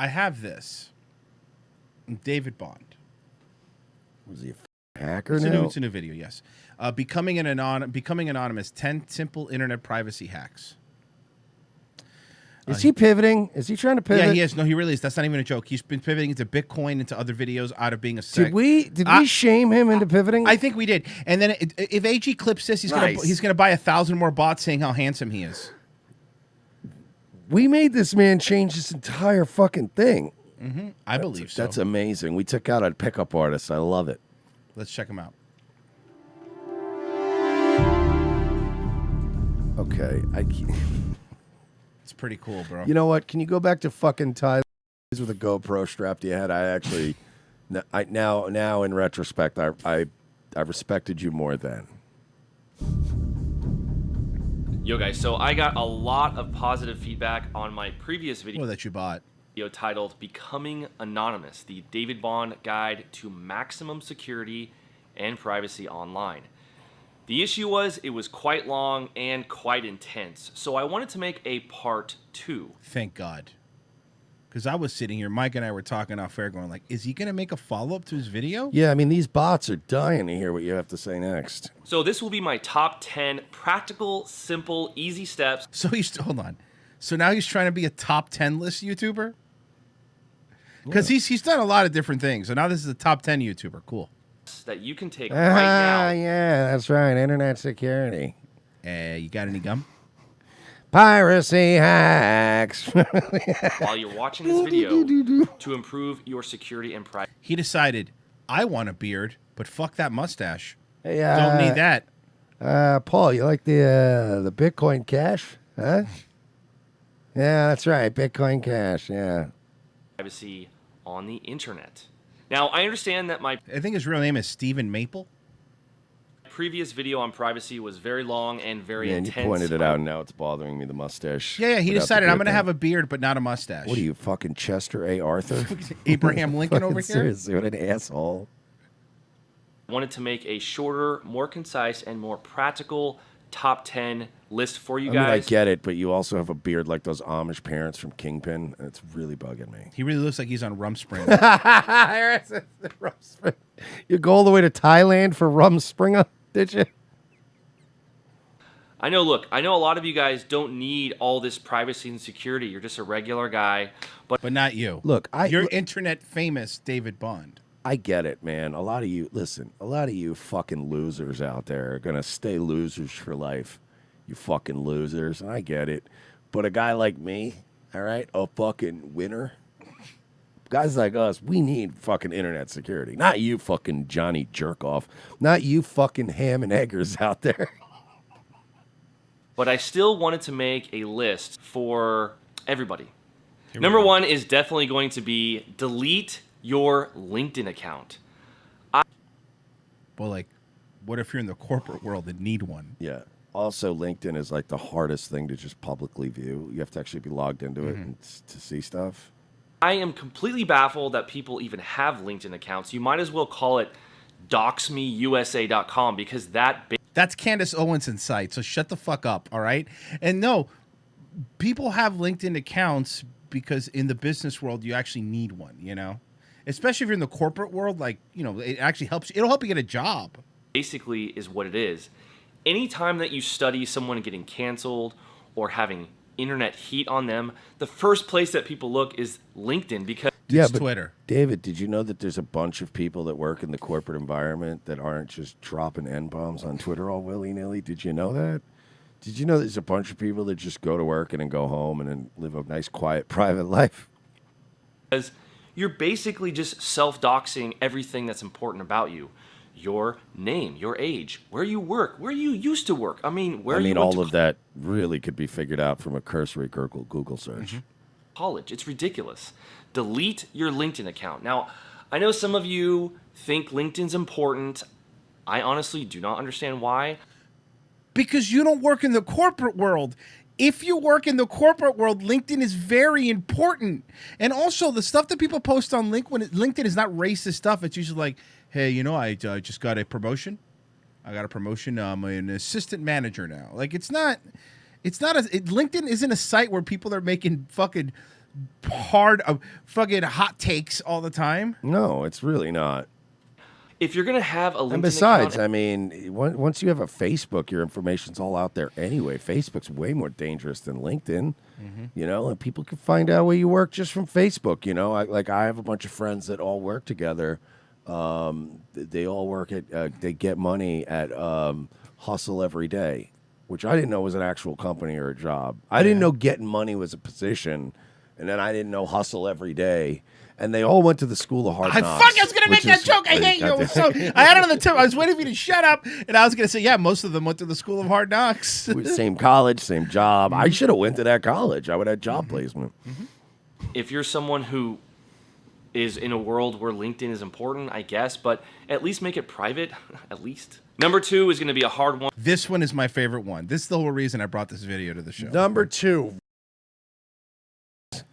I have this. David Bond. Was he a hacker now? It's a new video, yes. Becoming anonymous, 10 simple internet privacy hacks. Is he pivoting? Is he trying to pivot? Yeah, he is. No, he really is. That's not even a joke. He's been pivoting into Bitcoin, into other videos, out of being a Did we shame him into pivoting? I think we did. And then if AG clips this, he's gonna buy 1,000 more bots saying how handsome he is. We made this man change this entire fucking thing. I believe so. That's amazing. We took out a pickup artist. I love it. Let's check him out. Okay, It's pretty cool, bro. You know what? Can you go back to fucking Thailand with a GoPro strapped to your head? I actually, now in retrospect, I respected you more then. Yo guys, so I got a lot of positive feedback on my previous video that you bought. Titled Becoming Anonymous, the David Bond Guide to Maximum Security and Privacy Online. The issue was it was quite long and quite intense, so I wanted to make a part 2. Thank God. Because I was sitting here, Mike and I were talking off air going like, is he going to make a follow-up to his video? Yeah, I mean, these bots are dying to hear what you have to say next. So this will be my top 10 practical, simple, easy steps. So hold on. So now he's trying to be a top 10 list YouTuber? Because he's done a lot of different things. So now this is a top 10 YouTuber. Cool. That you can take right now. Yeah, that's right. Internet security. You got any gum? Piracy hacks. While you're watching this video to improve your security and privacy. He decided, I want a beard, but fuck that mustache. Hey, don't need that. Paul, you like the Bitcoin Cash? Huh? Yeah, that's right. Bitcoin Cash, yeah. Privacy on the internet. Now, I understand that I think his real name is Stephen Maple. Previous video on privacy was very long and very intense. You pointed it out, and now it's bothering me, the mustache. Yeah, he decided I'm going to have a beard, but not a mustache. What are you, fucking Chester A. Arthur? Abraham Lincoln over here? Seriously, what an asshole. I wanted to make a shorter, more concise, and more practical top 10 list for you guys. I mean, I get it, but you also have a beard like those Amish parents from Kingpin, and it's really bugging me. He really looks like he's on Rumspringa. Rumspringa. You go all the way to Thailand for Rumspringa, did you? I know, look, I know a lot of you guys don't need all this privacy and security. You're just a regular guy. But not you. Look, you're internet famous David Bond. I get it, man. A lot of you fucking losers out there are going to stay losers for life. You fucking losers. And I get it. But a guy like me, all right, a fucking winner, guys like us, we need fucking internet security. Not you fucking Johnny Jerkoff. Not you fucking ham and eggers out there. But I still wanted to make a list for everybody. Number 1 is definitely going to be delete your LinkedIn account. Well, like, what if you're in the corporate world and need one? Yeah. Also, LinkedIn is like the hardest thing to just publicly view. You have to actually be logged into it and to see stuff. I am completely baffled that people even have LinkedIn accounts. You might as well call it doxmeusa.com because that's Candace Owens' site, so shut the fuck up, all right? And no, people have LinkedIn accounts because in the business world, you actually need one, you know? Especially if you're in the corporate world, like, you know, it actually helps. It'll help you get a job. Basically is what it is. Anytime that you study someone getting canceled or having internet heat on them, the first place that people look is LinkedIn because it's Twitter. David, did you know that there's a bunch of people that work in the corporate environment that aren't just dropping N-bombs on Twitter all willy-nilly? Did you know that? Did you know there's a bunch of people that just go to work and then go home and then live a nice, quiet, private life? Because you're basically just self-doxing everything that's important about you. Your name, your age, where you work, where you used to work. I mean, all of that really could be figured out from a cursory Google search. College. It's ridiculous. Delete your LinkedIn account. Now, I know some of you think LinkedIn's important. I honestly do not understand why. Because you don't work in the corporate world. If you work in the corporate world, LinkedIn is very important. And also, the stuff that people post on LinkedIn is not racist stuff. It's usually like, hey, you know, I just got a promotion. I got a promotion. I'm an assistant manager now. Like, LinkedIn isn't a site where people are making fucking hard, fucking hot takes all the time. No, it's really not. If you're gonna have a LinkedIn And besides, account, I mean, once you have a Facebook, your information's all out there anyway. Facebook's way more dangerous than LinkedIn, you know, and people can find out where you work just from Facebook. You know, I have a bunch of friends that all work together. They all work at, they get money at Hustle Every Day, which I didn't know was an actual company or a job. I didn't know getting money was a position, and then I didn't know Hustle Every Day. And they all went to the School of Hard Knocks. I was going to make that joke. I hate you. So I had it on the tip. I was waiting for you to shut up. And I was going to say, yeah, most of them went to the School of Hard Knocks. Same college, same job. I should have went to that college. I would have job placement. if you're someone who is in a world where LinkedIn is important, I guess, but at least make it private, at least. Number 2 is going to be a hard one. This one is my favorite one. This is the whole reason I brought this video to the show. Number 2.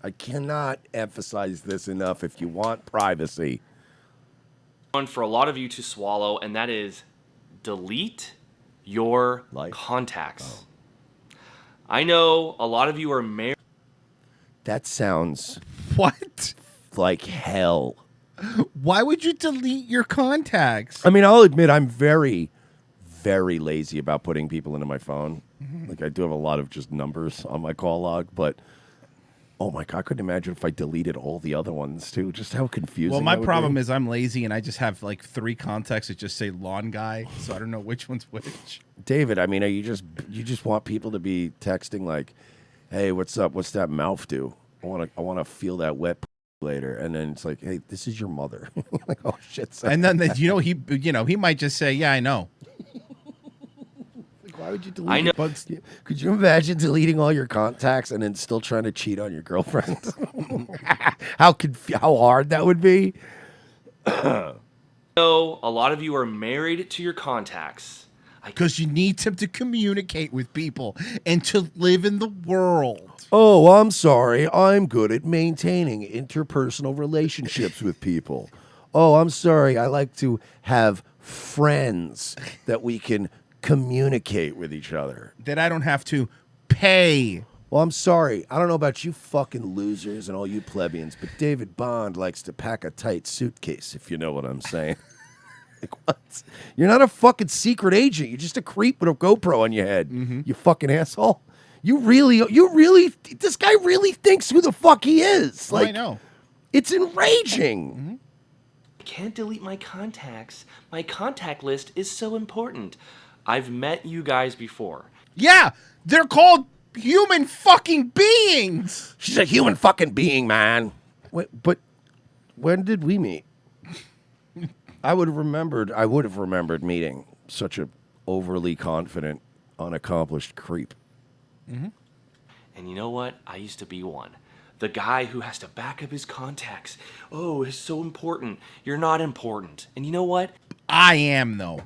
I cannot emphasize this enough. If you want privacy, One for a lot of you to swallow, and that is delete your contacts. I know a lot of you are married. that sounds What? like hell. Why would you delete your contacts? I mean, I'll admit I'm very, very lazy about putting people into my phone. Like, I do have a lot of just numbers on my call log, but oh my God, I couldn't imagine if I deleted all the other ones too. Just how confusing. Well, my problem is I'm lazy and I just have like 3 contacts that just say lawn guy, so I don't know which one's which. David, I mean, are you just want people to be texting like, "Hey, what's up? What's that mouth do? I want to feel that wet later." And then it's like, "Hey, this is your mother." Like, oh shit. Son. And then he might just say, "Yeah, I know." Why would you delete? I know. It? Could you imagine deleting all your contacts and then still trying to cheat on your girlfriend? How hard that would be? I know a lot of you are married to your contacts. Because you need them to communicate with people and to live in the world. Oh, I'm sorry. I'm good at maintaining interpersonal relationships with people. Oh, I'm sorry. I like to have friends that we can communicate with each other. That I don't have to pay. Well, I'm sorry. I don't know about you fucking losers and all you plebeians, but David Bond likes to pack a tight suitcase, if you know what I'm saying. Like, what? You're not a fucking secret agent. You're just a creep with a GoPro on your head. You fucking asshole. You really, this guy really thinks who the fuck he is. Like, I know. It's enraging. I can't delete my contacts. My contact list is so important. I've met you guys before. Yeah, they're called human fucking beings. She's a human fucking being, man. Wait, but when did we meet? I would have remembered meeting such a overly confident, unaccomplished creep. And you know what? I used to be one. The guy who has to back up his contacts. Oh, it's so important. You're not important. And you know what? I am, though.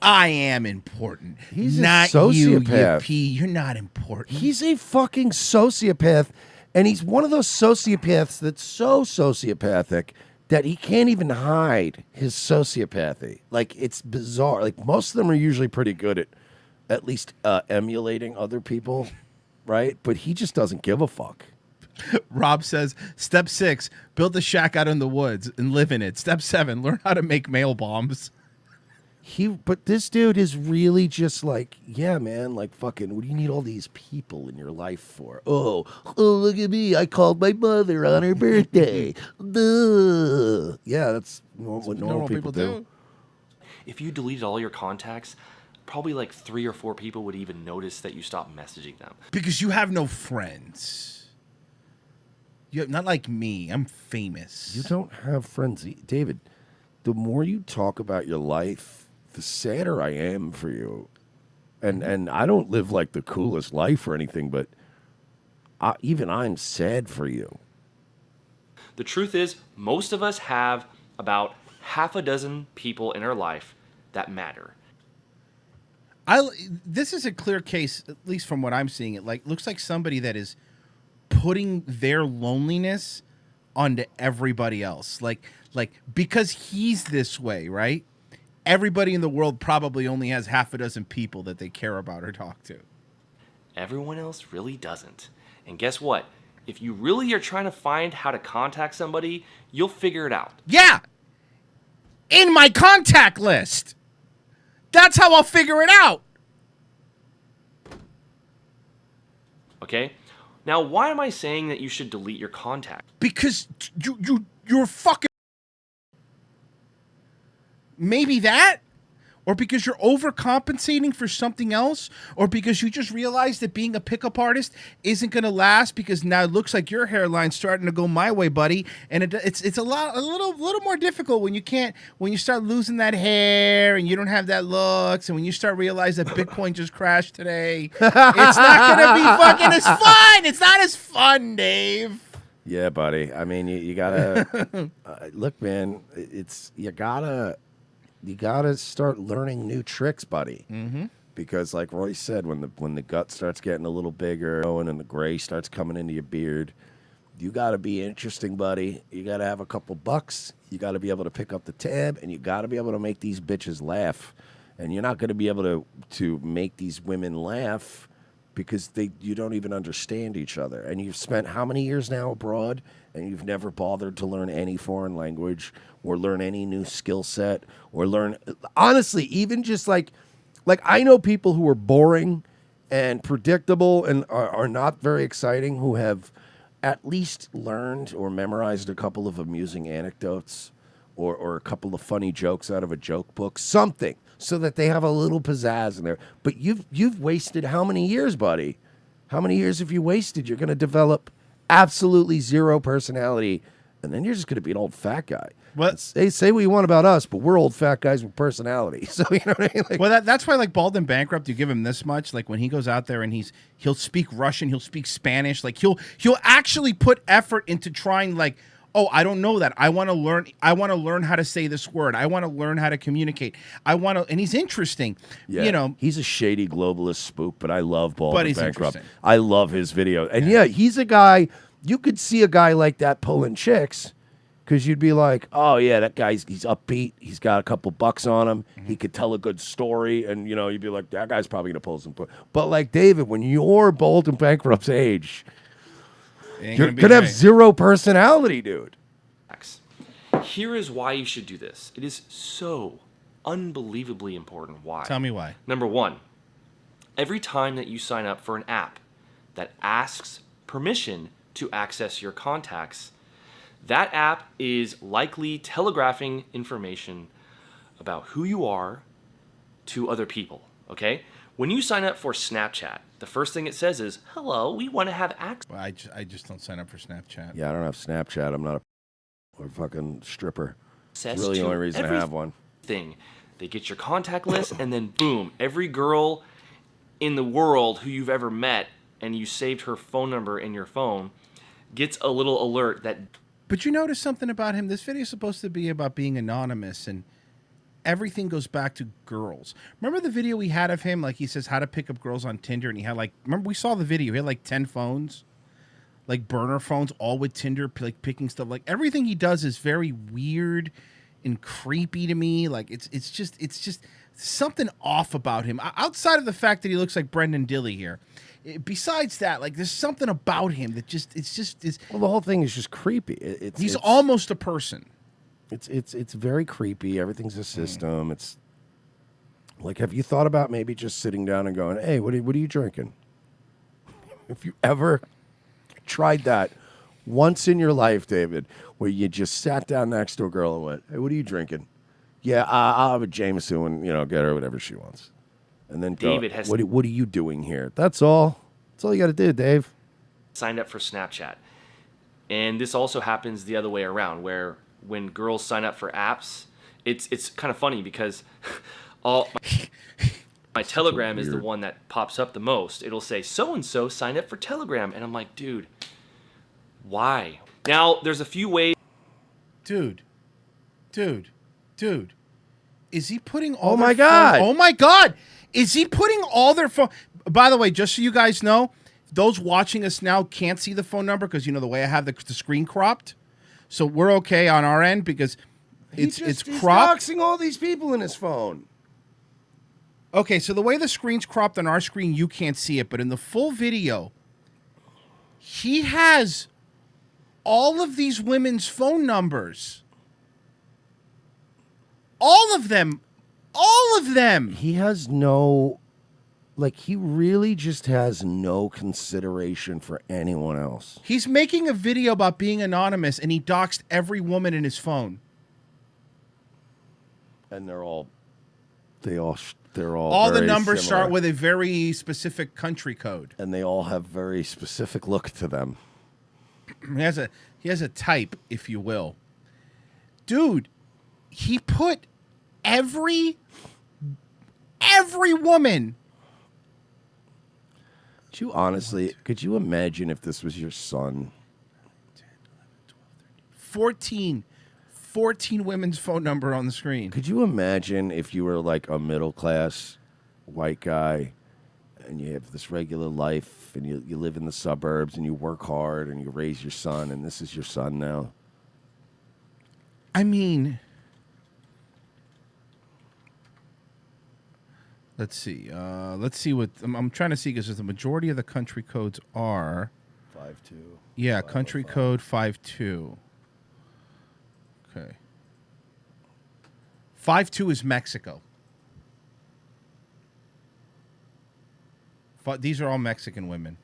I am important. He's not a sociopath. You're not important. He's a fucking sociopath, and he's one of those sociopaths that's so sociopathic that he can't even hide his sociopathy. Like, it's bizarre. Like, most of them are usually pretty good at least emulating other people, right? But he just doesn't give a fuck. Rob says, step 6, build a shack out in the woods and live in it. Step 7, learn how to make mail bombs. But this dude is really just like, yeah, man, like fucking, what do you need all these people in your life for? Oh, look at me. I called my mother on her birthday. Duh. Yeah, that's what normal people do. If you deleted all your contacts, probably like 3 or 4 people would even notice that you stopped messaging them. Because you have no friends. Not like me. I'm famous. You don't have friends. David, the more you talk about your life, the sadder I am for you. And I don't live like the coolest life or anything, but even I'm sad for you. The truth is, most of us have about half a dozen people in our life that matter. This is a clear case, at least from what I'm seeing. It looks like somebody that is putting their loneliness onto everybody else. Like because he's this way, right? Everybody in the world probably only has half a dozen people that they care about or talk to. Everyone else really doesn't. And guess what? If you really are trying to find how to contact somebody, you'll figure it out. Yeah. In my contact list. That's how I'll figure it out. Okay? Now, why am I saying that you should delete your contact? Because you're fucking... Maybe that? Or because you're overcompensating for something else? Or because you just realized that being a pickup artist isn't going to last because now it looks like your hairline's starting to go my way, buddy. And it's a little more difficult when you start losing that hair and you don't have that looks, and when you start realizing that Bitcoin just crashed today. It's not going to be fucking as fun. It's not as fun, Dave. Yeah, buddy. I mean, you gotta look, man. You gotta start learning new tricks, buddy. Mm-hmm. Because, like Roy said, when the gut starts getting a little bigger and the gray starts coming into your beard, you gotta be interesting, buddy. You gotta have a couple bucks. You gotta be able to pick up the tab, and you gotta be able to make these bitches laugh. And you're not gonna be able to make these women laugh because you don't even understand each other. And you've spent how many years now abroad, and you've never bothered to learn any foreign language or learn any new skill set or learn, honestly, even just like I know people who are boring and predictable and are not very exciting who have at least learned or memorized a couple of amusing anecdotes or a couple of funny jokes out of a joke book, something, so that they have a little pizzazz in there. But you've wasted how many years, buddy? How many years have you wasted? You're going to develop absolutely zero personality, and then you're just going to be an old fat guy. What? Say what you want about us, but we're old fat guys with personality. So you know what I mean? Like, well, that's why, like, Bald and Bankrupt, you give him this much. Like, when he goes out there and he'll speak Russian, he'll speak Spanish. Like, he'll actually put effort into trying, like, oh, I don't know that. I want to learn how to say this word. I want to learn how to communicate. And he's interesting. yeah, You know, he's a shady globalist spook, but I love Bald But and he's Bankrupt. interesting. I love his video. And yeah, he's a guy, you could see a guy like that pulling chicks. Because you'd be like, oh, yeah, that guy's he's upbeat. He's got a couple bucks on him. Mm-hmm. He could tell a good story. And, you know, you'd be like, that guy's probably going to pull some. But, like, David, when you're Bold and Bankrupt's age, you're going to have zero personality, dude. Here is why you should do this. It is so unbelievably important. Why? Tell me why. Number one, every time that you sign up for an app that asks permission to access your contacts, that app is likely telegraphing information about who you are to other people, okay? When you sign up for Snapchat, the first thing it says is, hello, we want to have access. Well, I just don't sign up for Snapchat. Yeah, I don't have Snapchat. I'm not a fucking stripper. It's really the only reason I have one. They get your contact list, and then boom, every girl in the world who you've ever met and you saved her phone number in your phone gets a little alert that... But you notice something about him. This video is supposed to be about being anonymous, and everything goes back to girls. Remember the video we had of him? Like, he says how to pick up girls on Tinder, and he had, like, remember we saw the video. He had like 10 phones, like burner phones, all with Tinder, like picking stuff. Like, everything he does is very weird and creepy to me. Like, it's just something off about him. Outside of the fact that he looks like Brendan Dilley here. Besides that, like, there's something about him that is. Well, the whole thing is just creepy. He's almost a person. It's very creepy. Everything's a system. It's like, have you thought about maybe just sitting down and going, hey, what are you drinking? If you ever tried that once in your life, David, where you just sat down next to a girl and went, hey, what are you drinking? Yeah, I'll have a Jameson and, get her whatever she wants. And then David go, has what are you doing here? That's all. That's all you got to do, Dave. Signed up for Snapchat. And this also happens the other way around, where when girls sign up for apps, it's kind of funny because my Telegram is the one that pops up the most. It'll say, so-and-so signed up for Telegram. And I'm like, dude, why? Now, there's a few ways. Dude. Is he putting all Oh, my God. Oh, my God. Is he putting all their phone? By the way, just so you guys know, those watching us now can't see the phone number because, the way I have the screen cropped. So we're okay on our end because it's cropped. He's doxing all these people in his phone. Okay, so the way the screen's cropped on our screen, you can't see it. But in the full video, He has all of these women's phone numbers. All of them. All of them. He has no, like, he really just has no consideration for anyone else. He's making a video about being anonymous, and he doxed every woman in his phone. And they're all very the numbers similar. start with a very specific country code, and they all have very specific look to them. He has a type, if you will. Dude, he put every woman. Could you imagine if this was your son? 14 women's phone number on the screen. Could you imagine if you were like a middle class white guy and you have this regular life and you live in the suburbs and you work hard and you raise your son and this is your son now? I mean, let's see. Let's see what I'm trying to see, because the majority of the country codes are 5-2. Yeah, country code 5-2. Okay. 5-2 is Mexico. These are all Mexican women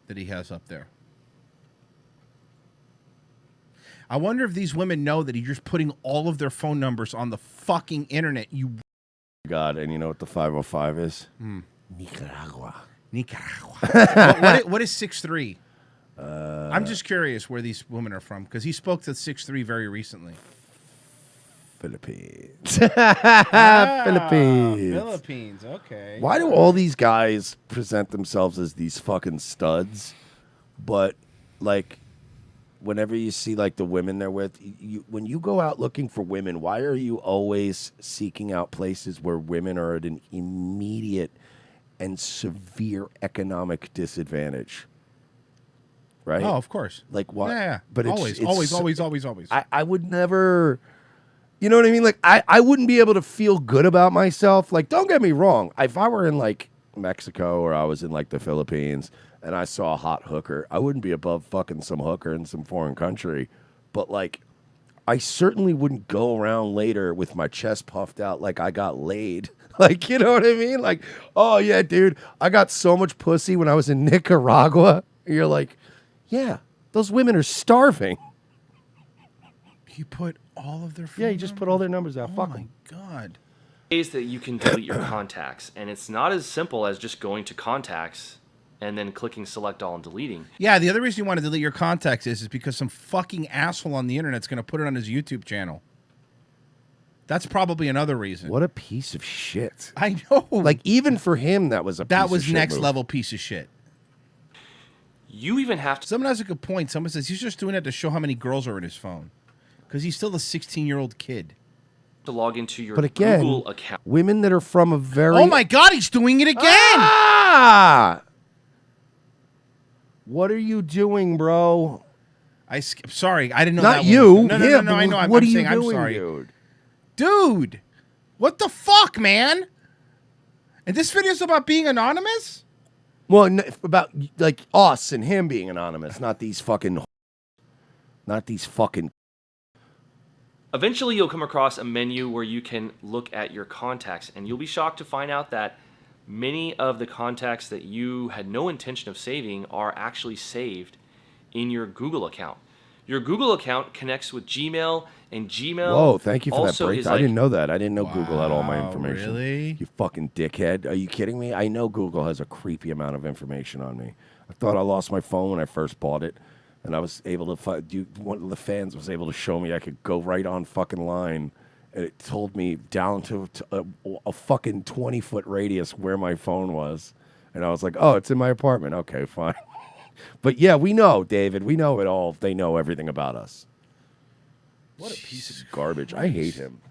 that he has up there. I wonder if these women know that he's just putting all of their phone numbers on the fucking internet. You God, and you know what the 505 is? Nicaragua. What is 6'3"? I'm just curious where these women are from, because he spoke to 6'3" very recently. Philippines. Philippines, okay. Why do all these guys present themselves as these fucking studs, but like whenever you see like the women they're with, when you go out looking for women, why are you always seeking out places where women are at an immediate and severe economic disadvantage? Right? Oh, of course. Like what? Yeah. But it's always. I would never. You know what I mean? Like, I wouldn't be able to feel good about myself. Like, don't get me wrong. If I were in, like, Mexico or I was in, like, the Philippines and I saw a hot hooker, I wouldn't be above fucking some hooker in some foreign country. But, like, I certainly wouldn't go around later with my chest puffed out like I got laid. Like, you know what I mean? Like, oh, yeah, dude, I got so much pussy when I was in Nicaragua. You're like, yeah, those women are starving. He put all of their phone Yeah, he just put all their numbers out. Oh Fuck my 'em. God. Ways that you can delete your contacts, and it's not as simple as just going to contacts and then clicking select all and deleting. Yeah, the other reason you want to delete your contacts is because some fucking asshole on the internet's going to put it on his YouTube channel. That's probably another reason. What a piece of shit. I know. Like, even for him, that was a piece of shit next move. level piece of shit. You even have to Someone has a good point. Someone says he's just doing it to show how many girls are in his phone. Because he's still a 16-year-old kid. log into your But again, Google account. women that are from a very... Oh my God, he's doing it again! Ah! What are you doing, bro? Sorry, I didn't know Not that you. one. No, Yeah, I know. what I'm are you saying I'm doing, sorry. dude? Dude, what the fuck, man? And this video's about being anonymous? Well, about like us and him being anonymous, not these fucking... Eventually, you'll come across a menu where you can look at your contacts, and you'll be shocked to find out that many of the contacts that you had no intention of saving are actually saved in your Google account. Your Google account connects with Gmail, and Gmail Whoa, thank you for that also break. is I like, didn't know that. I didn't know Google had all my information. Really? You fucking dickhead. Are you kidding me? I know Google has a creepy amount of information on me. I thought I lost my phone when I first bought it, and I was able to one of the fans was able to show me I could go right on fucking line, and it told me down to a fucking 20-foot radius where my phone was. And I was like, oh, it's in my apartment. Okay, fine. But yeah, we know, David. We know it all. They know everything about us. What a piece of garbage. I hate him.